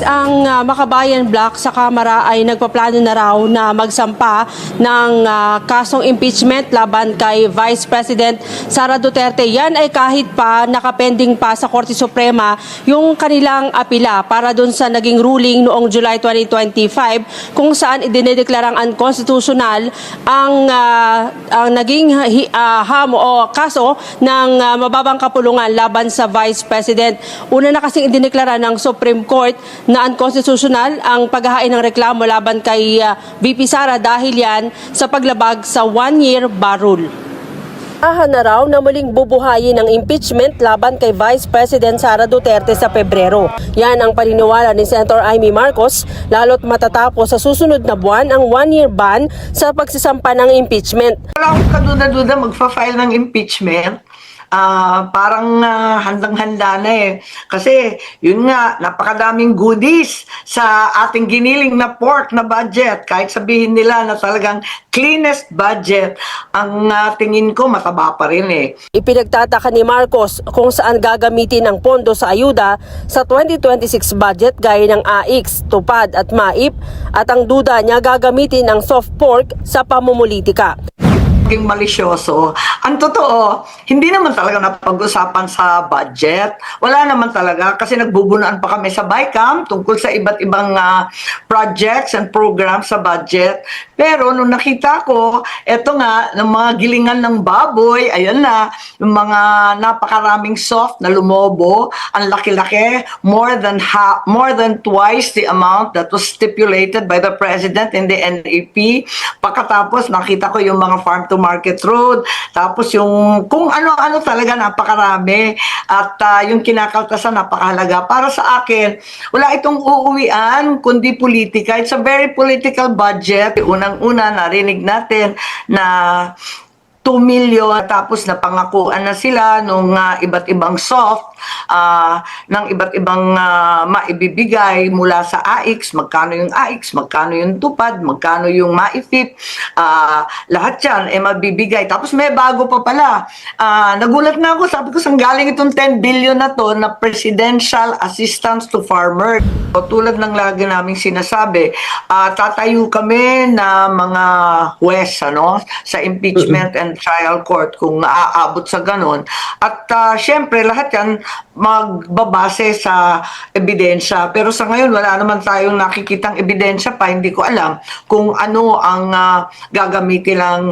Ang Makabayan Bloc sa Kamara ay nagpaplano na raw na magsampa ng kasong impeachment laban kay Vice President Sara Duterte. Yan ay kahit pa nakapending pa sa Korte Suprema yung kanilang apila para dun sa naging ruling noong July 2025 kung saan idinedeklarang unconstitutional ang naging kaso ng mababang kapulungan laban sa Vice President. Una na kasing idineklara ng Supreme Court na unconstitutional ang paghahain ng reklamo laban kay VP Sara dahil yan sa paglabag sa one-year bar rule. Ahan na raw na muling bubuhayin ng impeachment laban kay Vice President Sara Duterte sa Pebrero. Yan ang paniniwala ni Senator Amy Marcos lalo't matatapos sa susunod na buwan ang one-year ban sa pagsisampa ng impeachment. Wala akong kaduda-duda magfa-file ng impeachment. Parang handang-handa na eh. Kasi yun nga, napakadaming goodies sa ating giniling na pork na budget. Kahit sabihin nila na talagang cleanest budget, ang tingin ko mataba pa rin eh. Ipinagtataka ni Marcos kung saan gagamitin ang pondo sa ayuda sa 2026 budget gaya ng AIX, TUPAD at MAIP at ang duda niya gagamitin ang soft pork sa pamumulitika. Maging malisyoso. Ang totoo, hindi naman talaga napag-usapan sa budget. Wala naman talaga kasi nagbubunuan pa kami sa BICAM tungkol sa iba't ibang projects and programs sa budget. Pero nung nakita ko, eto nga, ng mga gilingan ng baboy, ayan na, yung mga napakaraming soft na lumobo, ang laki-laki, more than twice the amount that was stipulated by the President in the NAP. Pagkatapos, nakita ko yung mga farm to Market Road, tapos yung kung ano-ano talaga napakarami at yung kinakaltasan napakahalaga. Para sa akin, wala itong uuwian kundi politika. It's a very political budget. Unang-una narinig natin na 2 million tapos napangakuan na sila nung iba't ibang soft ng iba't ibang maibibigay mula sa AIX, magkano yung AIX, magkano yung TUPAD, magkano yung MAIFIP, lahat yan mabibigay. Tapos may bago pa pala. Nagulat na ako, sabi ko saan galing itong 10 billion na to na Presidential Assistance to Farmers. O, tulad ng lagi naming sinasabi, tatayo kami na mga huwes sa impeachment and trial court kung naaabot sa ganun. At syempre lahat yan magbabase sa ebidensya. Pero sa ngayon wala naman tayong nakikitang ebidensya pa. Hindi ko alam kung ano ang gagamitin ng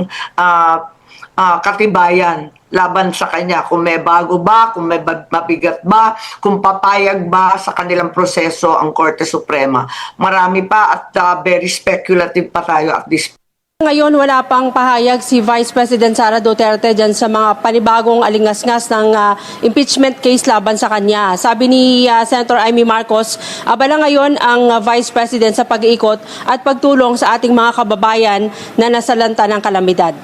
katibayan laban sa kanya. Kung may bago ba, kung may mabigat ba, kung papayag ba sa kanilang proseso ang Korte Suprema. Marami pa at very speculative pa tayo at this point. Ngayon, wala pang pahayag si Vice President Sara Duterte dyan sa mga panibagong alingas-ngas ng impeachment case laban sa kanya. Sabi ni Senator Amy Marcos, abala ngayon ang Vice President sa pag-iikot at pagtulong sa ating mga kababayan na nasalanta ng kalamidad.